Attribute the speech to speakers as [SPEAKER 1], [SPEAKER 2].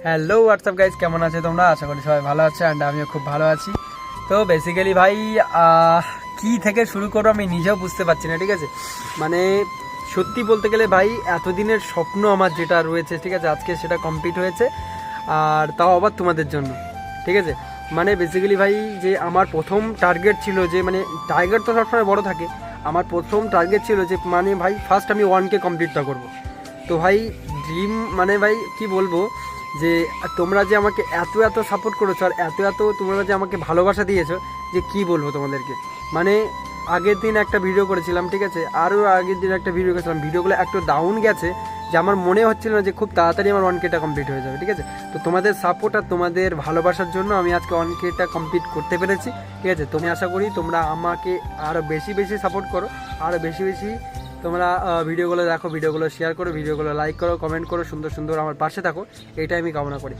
[SPEAKER 1] Hello WhatsApp guys, কেমন আছে তোমরা? আশা করি সবাই ভালো আছে অ্যান্ড আমিও খুব ভালো আছি। তো বেসিক্যালি ভাই কি থেকে শুরু করবো আমি নিজেও বুঝতে পারছি না, ঠিক আছে। মানে সত্যি বলতে গেলে ভাই এতদিনের স্বপ্ন আমার যেটা রয়েছে, ঠিক আছে, আজকে সেটা কমপ্লিট হয়েছে, আর তাও আবার তোমাদের জন্য, ঠিক আছে। মানে বেসিক্যালি ভাই যে আমার প্রথম টার্গেট ছিল যে মানে টার্গেট তো সবসময় বড় থাকে, আমার প্রথম টার্গেট ছিল যে মানে ভাই ফার্স্ট আমি 1K কমপ্লিটটা করবো। তো ভাই ড্রিম মানে ভাই কি বলবো, যে তোমরা যে আমাকে এত এত সাপোর্ট করেছো আর এত এত তোমরা যে আমাকে ভালোবাসা দিয়েছো, যে কি বলবো তোমাদেরকে। মানে আগের দিন একটা ভিডিও করেছিলাম, ঠিক আছে, আরও আগের দিন একটা ভিডিও করেছিলাম, ভিডিওগুলো একটু ডাউন গেছে, যে আমার মনে হচ্ছিল না যে খুব তাড়াতাড়ি আমার 1Kটা কমপ্লিট হয়ে যাবে, ঠিক আছে। তো তোমাদের সাপোর্ট আর তোমাদের ভালোবাসার জন্য আমি আজকে 1Kটা কমপ্লিট করতে পেরেছি, ঠিক আছে। তুমি আশা করি তোমরা আমাকে আরও বেশি বেশি সাপোর্ট করো, আরও বেশি বেশি তোমরা ভিডিওগুলো দেখো, ভিডিওগুলো শেয়ার করো, ভিডিওগুলো লাইক করো, কমেন্ট করো, সুন্দর সুন্দর আমার পাশে থাকো, এটাই আমি কামনা করি।